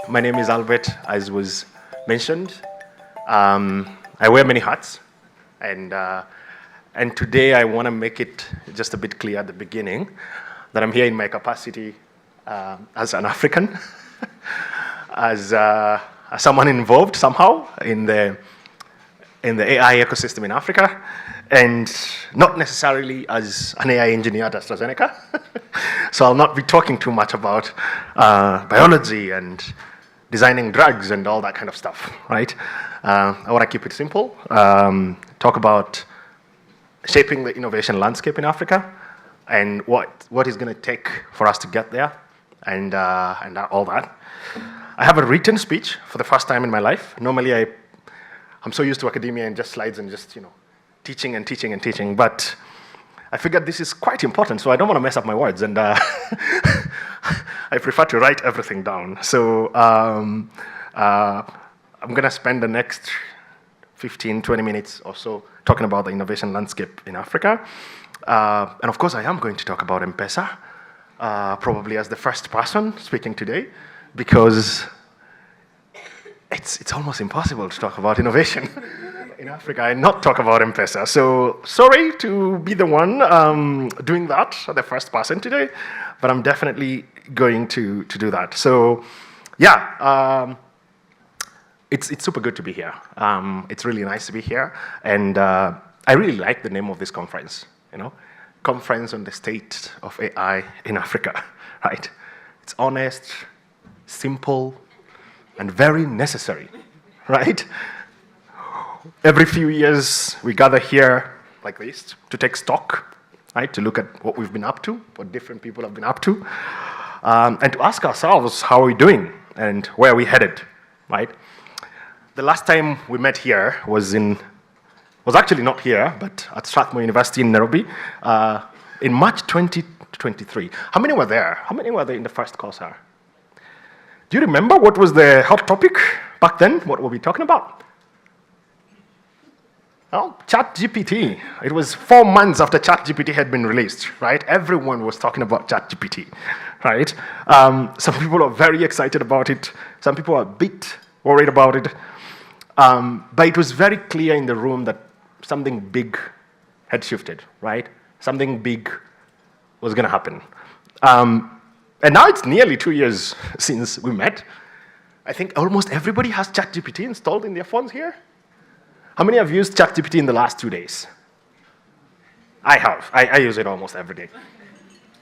My name is Albert, as was mentioned. I wear many hats, and today I want to make it just a bit clear at the beginning that I'm here in my capacity as an African, as someone involved somehow in the AI ecosystem in Africa, and not necessarily as an AI engineer at AstraZeneca. So I'll not be talking too much about biology and designing drugs and all that kind of stuff, right? I want to keep it simple, talk about shaping the innovation landscape in Africa and what is going to take for us to get there and all that. I have a written speech for the first time in my life. Normally I'm so used to academia and just slides and just, teaching and teaching and teaching, but I figured this is quite important, so I don't want to mess up my words, and I prefer to write everything down. So I'm going to spend the next 15, 20 minutes or so talking about the innovation landscape in Africa. And of course, I am going to talk about M-Pesa, probably as the first person speaking today, because it's almost impossible to talk about innovation in Africa and not talk about M-Pesa. So sorry to be the one doing that, the first person today, but I'm definitely going to do that. So yeah, it's super good to be here. It's really nice to be here, and I really like the name of this conference, Conference on the State of AI in Africa, right? It's honest, simple, and very necessary, right? Every few years, we gather here like this to take stock, right? To look at what we've been up to, what different people have been up to, and to ask ourselves, how are we doing and where are we headed, right? The last time we met here was actually not here, but at Strathmore University in Nairobi in March 2023. How many were there? How many were there in the first COSAA? Do you remember what was the hot topic back then? What were we talking about? Oh, ChatGPT. It was 4 months after ChatGPT had been released, right? Everyone was talking about ChatGPT, right? Some people are very excited about it. Some people are a bit worried about it. But it was very clear in the room that something big had shifted, right? Something big was going to happen. And now it's nearly 2 years since we met. I think almost everybody has ChatGPT installed in their phones here. How many have used ChatGPT in the last 2 days? I have. I use it almost every day,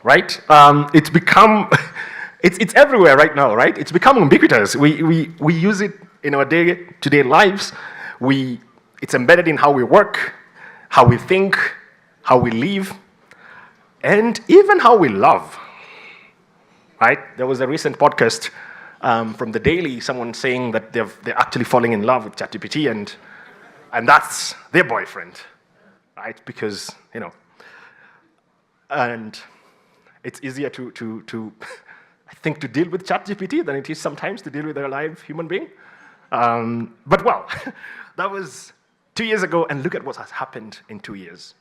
right? It's become, it's everywhere right now, right? It's become ubiquitous. We use it in our day-to-day lives. It's embedded in how we work, how we think, how we live, and even how we love, right? There was a recent podcast from The Daily, someone saying that they're actually falling in love with ChatGPT, and that's their boyfriend, right? Because, and it's easier to I think, to deal with ChatGPT than it is sometimes to deal with a live human being. But well, that was 2 years ago, and look at what has happened in 2 years.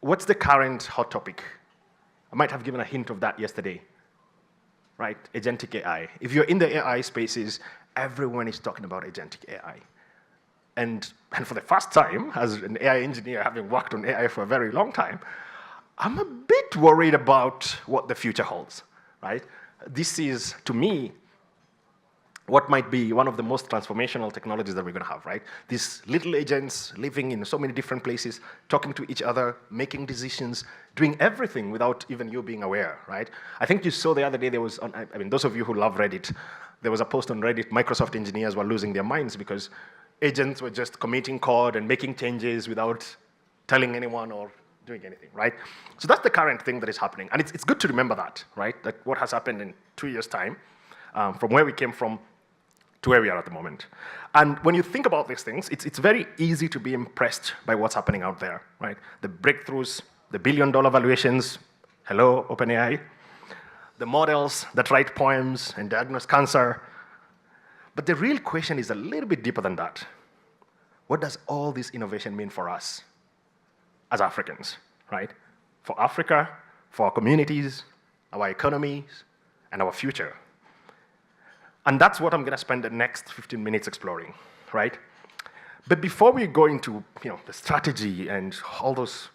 What's the current hot topic? I might have given a hint of that yesterday, right? Agentic AI. If you're in the AI spaces, everyone is talking about agentic AI. And for the first time, as an AI engineer, having worked on AI for a very long time, I'm a bit worried about what the future holds, right? This is, to me, what might be one of the most transformational technologies that we're going to have, right? These little agents living in so many different places, talking to each other, making decisions, doing everything without even you being aware, right? I think you saw the other day there was, those of you who love Reddit, there was a post on Reddit, Microsoft engineers were losing their minds because agents were just committing code and making changes without telling anyone or doing anything, right? So that's the current thing that is happening. And it's good to remember that, right? That what has happened in 2 years' time, from where we came from to where we are at the moment. And when you think about these things, it's very easy to be impressed by what's happening out there, right? The breakthroughs, the billion-dollar valuations, hello, OpenAI, the models that write poems and diagnose cancer. But the real question is a little bit deeper than that. What does all this innovation mean for us as Africans, right? For Africa, for our communities, our economies, and our future. And that's what I'm going to spend the next 15 minutes exploring, right? But before we go into the strategy and all those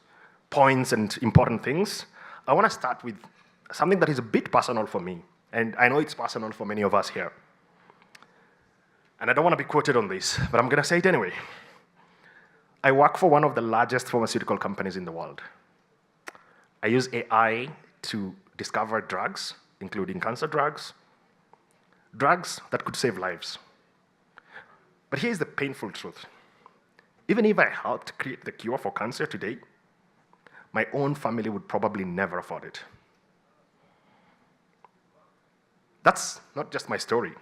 points and important things, I want to start with something that is a bit personal for me. And I know it's personal for many of us here. And I don't want to be quoted on this, but I'm going to say it anyway. I work for one of the largest pharmaceutical companies in the world. I use AI to discover drugs, including cancer drugs that could save lives. But here's the painful truth. Even if I helped create the cure for cancer today, my own family would probably never afford it. That's not just my story.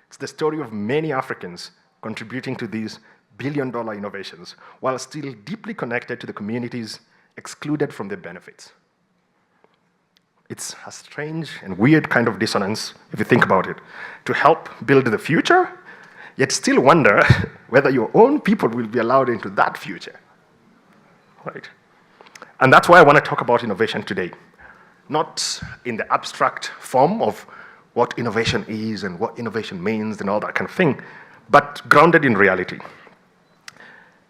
It's the story of many Africans contributing to these billion-dollar innovations while still deeply connected to the communities excluded from the benefits. It's a strange and weird kind of dissonance, if you think about it, to help build the future, yet still wonder whether your own people will be allowed into that future. Right? And that's why I want to talk about innovation today. Not in the abstract form of what innovation is and what innovation means and all that kind of thing, but grounded in reality.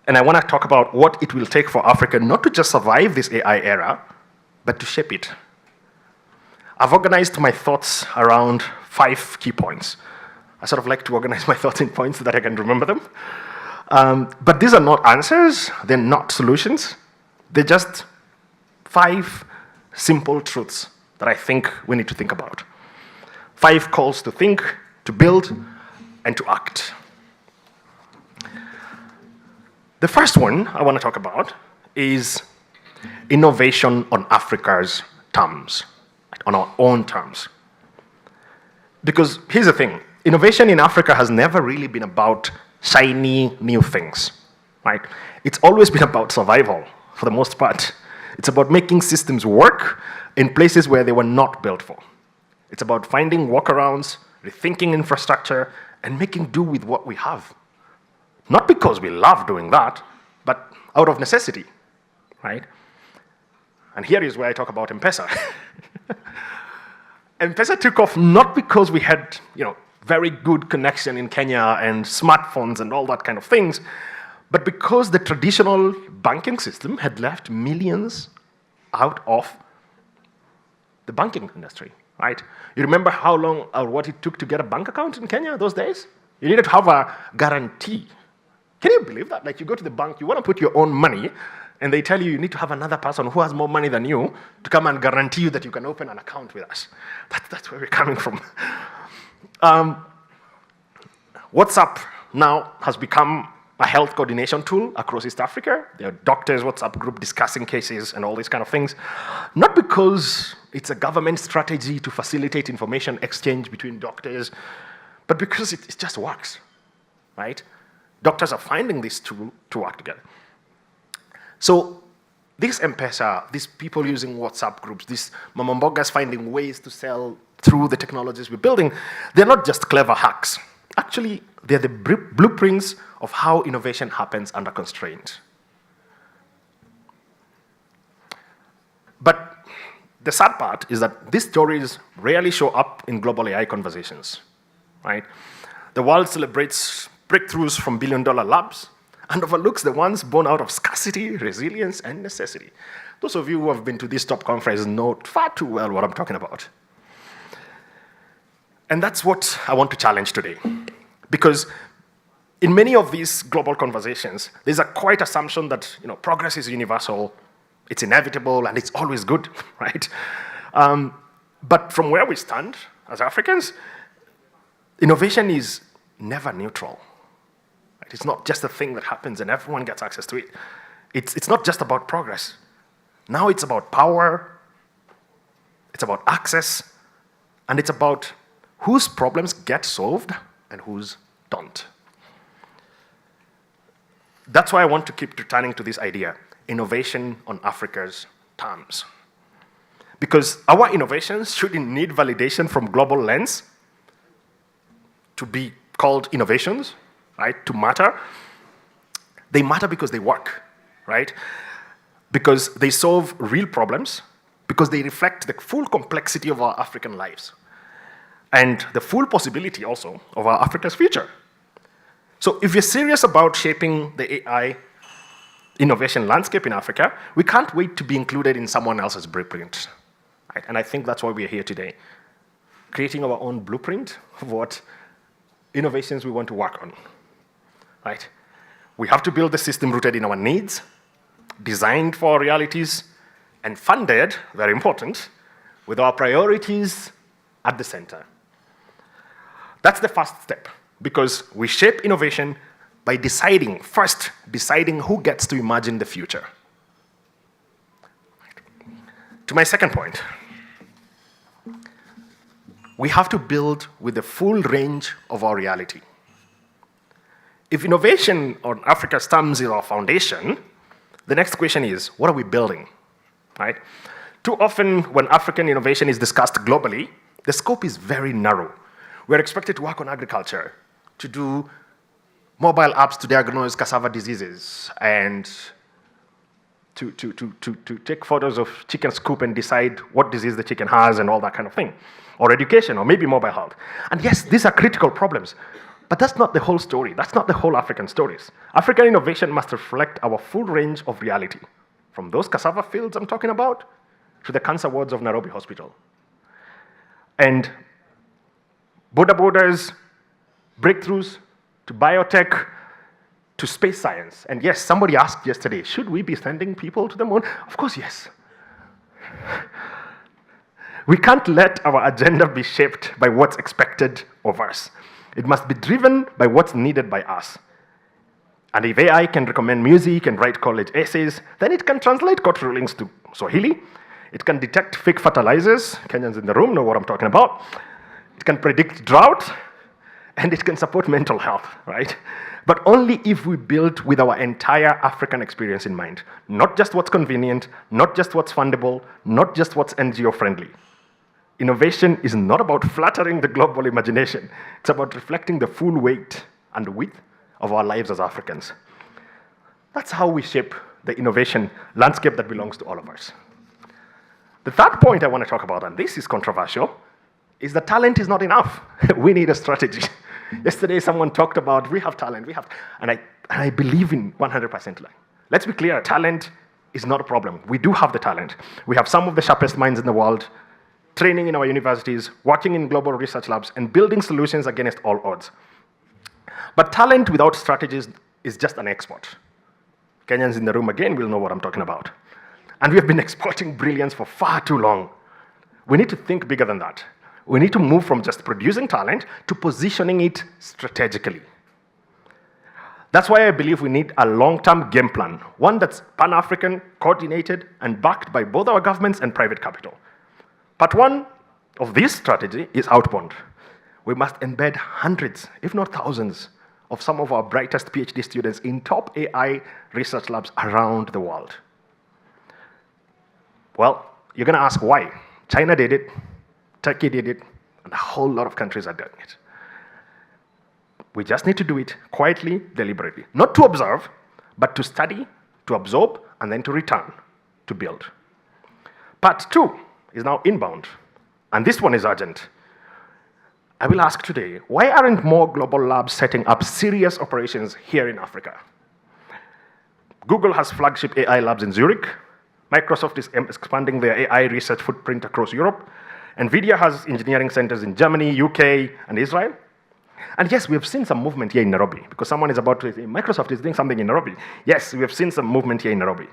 And I want to talk about what it will take for Africa not to just survive this AI era, but to shape it. I've organized my thoughts around 5 key points. I sort of like to organize my thoughts in points so that I can remember them. But these are not answers, they're not solutions. They're just 5 simple truths that I think we need to think about. 5 calls to think, to build, and to act. The first one I want to talk about is innovation on Africa's terms, on our own terms. Because here's the thing, innovation in Africa has never really been about shiny new things, right? It's always been about survival, for the most part. It's about making systems work in places where they were not built for. It's about finding workarounds, rethinking infrastructure, and making do with what we have. Not because we love doing that, but out of necessity, right? And here is where I talk about M-Pesa. M-Pesa took off not because we had, very good connection in Kenya and smartphones and all that kind of things, but because the traditional banking system had left millions out of the banking industry, right? You remember how long or what it took to get a bank account in Kenya those days? You needed to have a guarantee. Can you believe that? Like you go to the bank, you want to put your own money, and they tell you you need to have another person who has more money than you to come and guarantee you that you can open an account with us. That's where we're coming from. WhatsApp now has become a health coordination tool across East Africa. There are doctors' WhatsApp group discussing cases and all these kind of things. Not because it's a government strategy to facilitate information exchange between doctors, but because it just works, right? Doctors are finding this tool to work together. So this M-Pesa, these people using WhatsApp groups, these mamambogas finding ways to sell through the technologies we're building, they're not just clever hacks. Actually, they're the blueprints of how innovation happens under constraint. But the sad part is that these stories rarely show up in global AI conversations, right? The world celebrates breakthroughs from billion-dollar labs and overlooks the ones born out of scarcity, resilience, and necessity. Those of you who have been to this top conference know far too well what I'm talking about. And that's what I want to challenge today. Because in many of these global conversations, there's a quiet assumption that progress is universal, it's inevitable, and it's always good, right? But from where we stand as Africans, innovation is never neutral. Right? It's not just a thing that happens and everyone gets access to it. It's not just about progress. Now it's about power, it's about access, and it's about whose problems get solved and whose don't. That's why I want to keep returning to this idea, innovation on Africa's terms. Because our innovations shouldn't need validation from global lens to be called innovations, right, to matter. They matter because they work, right? Because they solve real problems, because they reflect the full complexity of our African lives. and the full possibility also of our Africa's future. So if we're serious about shaping the AI innovation landscape in Africa, we can't wait to be included in someone else's blueprint. Right? And I think that's why we're here today, creating our own blueprint of what innovations we want to work on. Right? We have to build a system rooted in our needs, designed for our realities, and funded, very important, with our priorities at the center. That's the first step, because we shape innovation by first deciding who gets to imagine the future. To my second point, we have to build with the full range of our reality. If innovation on Africa's terms is our foundation, the next question is, what are we building? Right? Too often, when African innovation is discussed globally, the scope is very narrow. We're expected to work on agriculture, to do mobile apps to diagnose cassava diseases, and to take photos of chicken scoop and decide what disease the chicken has and all that kind of thing. Or education, or maybe mobile health. And yes, these are critical problems, but that's not the whole story. That's not the whole African stories. African innovation must reflect our full range of reality, from those cassava fields I'm talking about to the cancer wards of Nairobi Hospital. And borders, breakthroughs, to biotech, to space science. And yes, somebody asked yesterday, should we be sending people to the moon? Of course, yes. We can't let our agenda be shaped by what's expected of us. It must be driven by what's needed by us. And if AI can recommend music and write college essays, then it can translate court rulings to Swahili. It can detect fake fertilizers. Kenyans in the room know what I'm talking about. It can predict drought, and it can support mental health, right? But only if we build with our entire African experience in mind. Not just what's convenient, not just what's fundable, not just what's NGO-friendly. Innovation is not about flattering the global imagination. It's about reflecting the full weight and width of our lives as Africans. That's how we shape the innovation landscape that belongs to all of us. The third point I want to talk about, and this is controversial, is that talent is not enough. We need a strategy. Yesterday, someone talked about, we have talent, and I believe in 100% line. Let's be clear, talent is not a problem. We do have the talent. We have some of the sharpest minds in the world, training in our universities, working in global research labs, and building solutions against all odds. But talent without strategies is just an export. Kenyans in the room again will know what I'm talking about. And we have been exporting brilliance for far too long. We need to think bigger than that. We need to move from just producing talent to positioning it strategically. That's why I believe we need a long-term game plan, one that's Pan-African, coordinated, and backed by both our governments and private capital. Part one of this strategy is outbound. We must embed hundreds, if not thousands, of some of our brightest PhD students in top AI research labs around the world. Well, you're going to ask why. China did it, Turkey did it, and a whole lot of countries are doing it. We just need to do it quietly, deliberately. Not to observe, but to study, to absorb, and then to return, to build. Part two is now inbound, and this one is urgent. I will ask today, why aren't more global labs setting up serious operations here in Africa? Google has flagship AI labs in Zurich. Microsoft is expanding their AI research footprint across Europe. NVIDIA has engineering centers in Germany, UK, and Israel. And yes, we have seen some movement here in Nairobi, because someone is about to say, Microsoft is doing something in Nairobi. Yes, we have seen some movement here in Nairobi.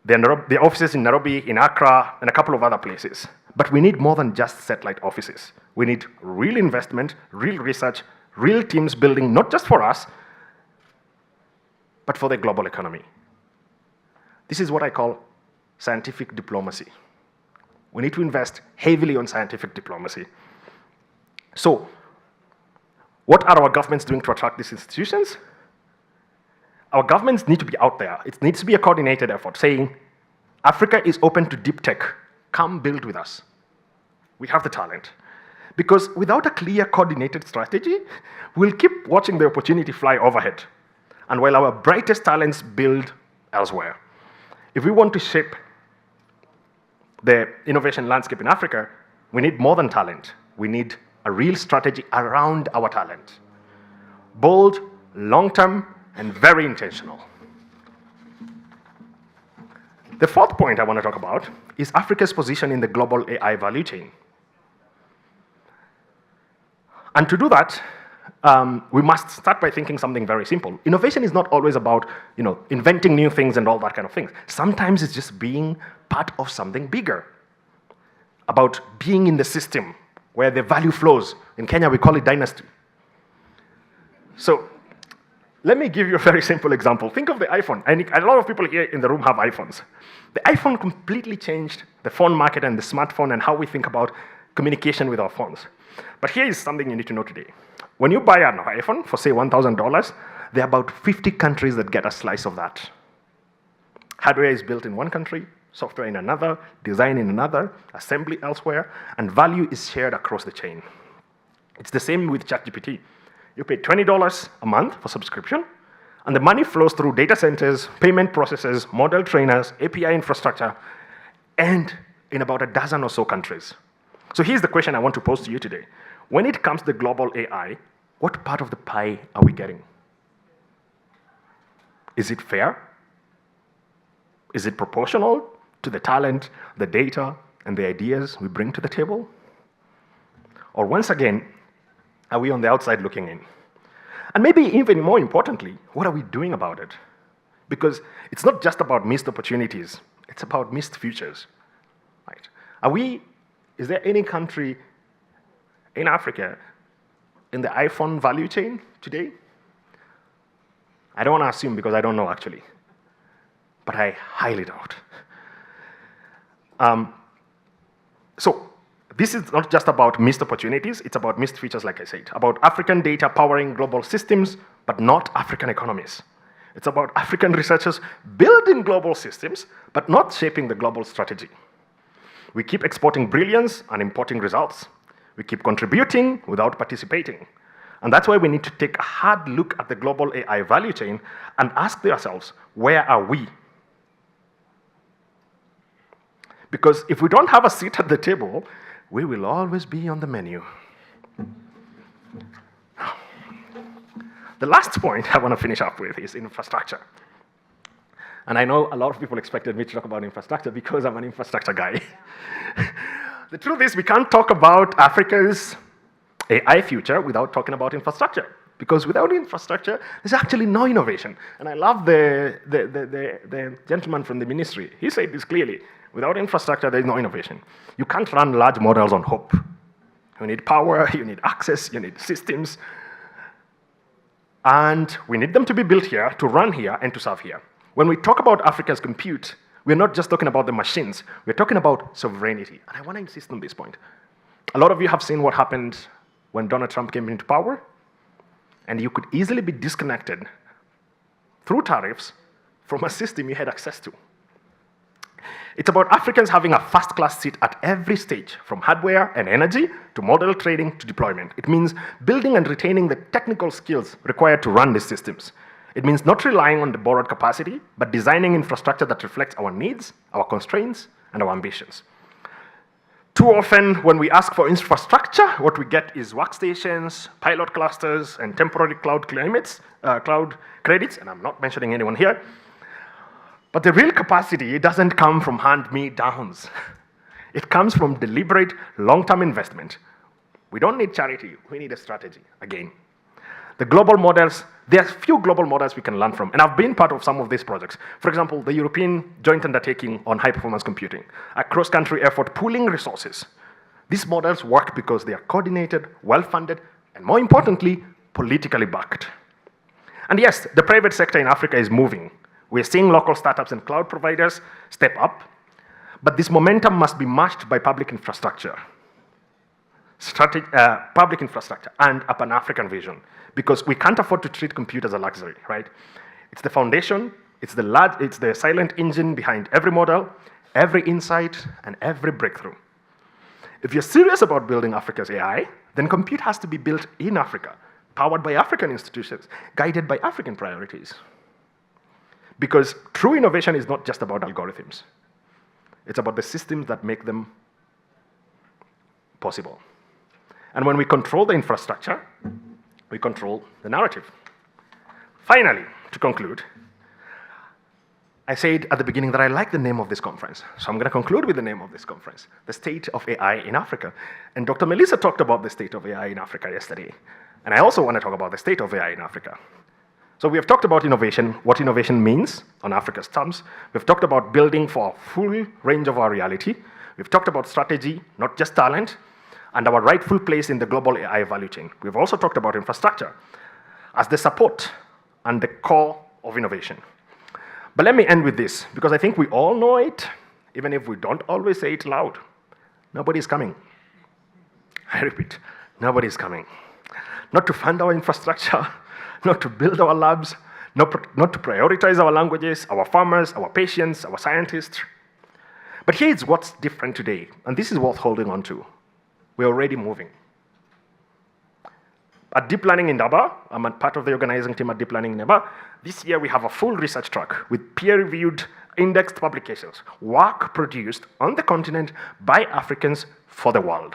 There are offices in Nairobi, in Accra, and a couple of other places. But we need more than just satellite offices. We need real investment, real research, real teams building, not just for us, but for the global economy. This is what I call scientific diplomacy. We need to invest heavily on scientific diplomacy. So, what are our governments doing to attract these institutions? Our governments need to be out there. It needs to be a coordinated effort, saying, Africa is open to deep tech. Come build with us. We have the talent. Because without a clear coordinated strategy, we'll keep watching the opportunity fly overhead. And while our brightest talents build elsewhere. If we want to shape the innovation landscape in Africa, we need more than talent. We need a real strategy around our talent. Bold, long-term, and very intentional. The fourth point I want to talk about is Africa's position in the global AI value chain. And to do that, we must start by thinking something very simple. Innovation is not always about inventing new things and all that kind of things. Sometimes it's just being part of something bigger, about being in the system where the value flows. In Kenya, we call it dynasty. So let me give you a very simple example. Think of the iPhone. And a lot of people here in the room have iPhones. The iPhone completely changed the phone market and the smartphone and how we think about communication with our phones. But here is something you need to know today. When you buy an iPhone for, say, $1,000, there are about 50 countries that get a slice of that. Hardware is built in one country, software in another, design in another, assembly elsewhere, and value is shared across the chain. It's the same with ChatGPT. You pay $20 a month for subscription, and the money flows through data centers, payment processors, model trainers, API infrastructure, and in about a dozen or so countries. So here's the question I want to pose to you today. When it comes to global AI, what part of the pie are we getting? Is it fair? Is it proportional to the talent, the data, and the ideas we bring to the table? Or once again, are we on the outside looking in? And maybe even more importantly, what are we doing about it? Because it's not just about missed opportunities, it's about missed futures. Right? Is there any country in Africa in the iPhone value chain today? I don't want to assume because I don't know actually, but I highly doubt. So this is not just about missed opportunities, it's about missed features, like I said, about African data powering global systems, but not African economies. It's about African researchers building global systems, but not shaping the global strategy. We keep exporting brilliance and importing results. We keep contributing without participating. And that's why we need to take a hard look at the global AI value chain and ask ourselves, where are we? Because if we don't have a seat at the table, we will always be on the menu. The last point I want to finish up with is infrastructure. And I know a lot of people expected me to talk about infrastructure because I'm an infrastructure guy. The truth is, we can't talk about Africa's AI future without talking about infrastructure. Because without infrastructure, there's actually no innovation. And I love the gentleman from the ministry. He said this clearly. Without infrastructure, there's no innovation. You can't run large models on hope. You need power, you need access, you need systems. And we need them to be built here, to run here, and to serve here. When we talk about Africa's compute, we're not just talking about the machines, we're talking about sovereignty. And I want to insist on this point. A lot of you have seen what happened when Donald Trump came into power, and you could easily be disconnected through tariffs from a system you had access to. It's about Africans having a first-class seat at every stage, from hardware and energy to model trading to deployment. It means building and retaining the technical skills required to run these systems. It means not relying on the borrowed capacity, but designing infrastructure that reflects our needs, our constraints, and our ambitions. Too often, when we ask for infrastructure, what we get is workstations, pilot clusters, and temporary cloud credits, and I'm not mentioning anyone here. But the real capacity doesn't come from hand-me-downs. It comes from deliberate, long-term investment. We don't need charity, we need a strategy, again. The global models, there are few global models we can learn from, and I've been part of some of these projects. For example, the European Joint Undertaking on High-Performance Computing, a cross-country effort pooling resources. These models work because they are coordinated, well-funded, and more importantly, politically backed. And yes, the private sector in Africa is moving. We're seeing local startups and cloud providers step up, but this momentum must be matched by public infrastructure. Public infrastructure and a Pan-African vision, because we can't afford to treat compute as a luxury, right? It's the foundation, it's the silent engine behind every model, every insight, and every breakthrough. If you're serious about building Africa's AI, then compute has to be built in Africa, powered by African institutions, guided by African priorities. Because true innovation is not just about algorithms. It's about the systems that make them possible. And when we control the infrastructure, we control the narrative. Finally, to conclude, I said at the beginning that I like the name of this conference, so I'm going to conclude with the name of this conference, the State of AI in Africa. And Dr. Melissa talked about the State of AI in Africa yesterday, and I also want to talk about the State of AI in Africa. So we have talked about innovation, what innovation means on Africa's terms. We've talked about building for a full range of our reality. We've talked about strategy, not just talent, and our rightful place in the global AI value chain. We've also talked about infrastructure as the support and the core of innovation. But let me end with this, because I think we all know it, even if we don't always say it loud. Nobody's coming. I repeat, nobody's coming. Not to fund our infrastructure, not to build our labs, not to prioritize our languages, our farmers, our patients, our scientists. But here's what's different today, and this is worth holding on to. We're already moving. At Deep Learning in Daba, I'm a part of the organizing team at Deep Learning in Daba. This year we have a full research track with peer-reviewed, indexed publications, work produced on the continent by Africans for the world.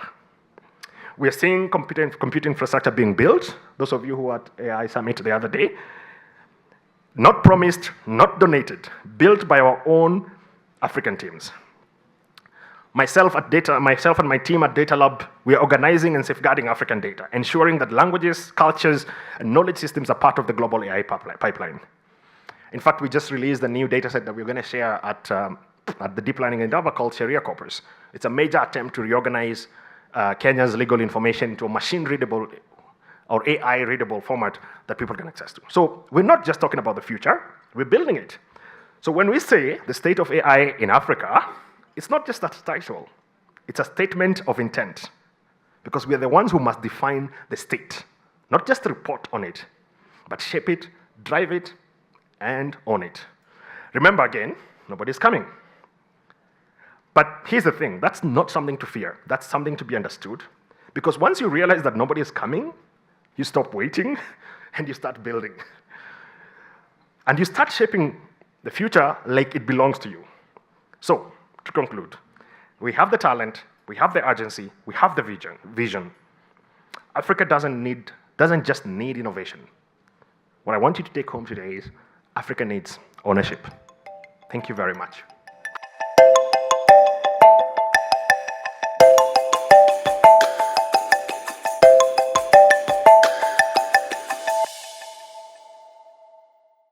We're seeing compute infrastructure being built. Those of you who were at AI Summit the other day, not promised, not donated, built by our own African teams. Myself and my team at Data Lab, we are organizing and safeguarding African data, ensuring that languages, cultures, and knowledge systems are part of the global AI pipeline. In fact, we just released a new dataset that we're going to share at the Deep Learning Endeavor called Sharia Corpus. It's a major attempt to reorganize Kenya's legal information into a machine-readable or AI-readable format that people can access to. So we're not just talking about the future, we're building it. So when we say the state of AI in Africa, it's not just a title, it's a statement of intent, because we are the ones who must define the state, not just report on it, but shape it, drive it, and own it. Remember again, nobody's coming. But here's the thing, that's not something to fear, that's something to be understood, because once you realize that nobody is coming, you stop waiting, and you start building. And you start shaping the future like it belongs to you. So, to conclude, we have the talent, we have the urgency, we have the vision. Africa doesn't just need innovation. What I want you to take home today is Africa needs ownership. Thank you very much.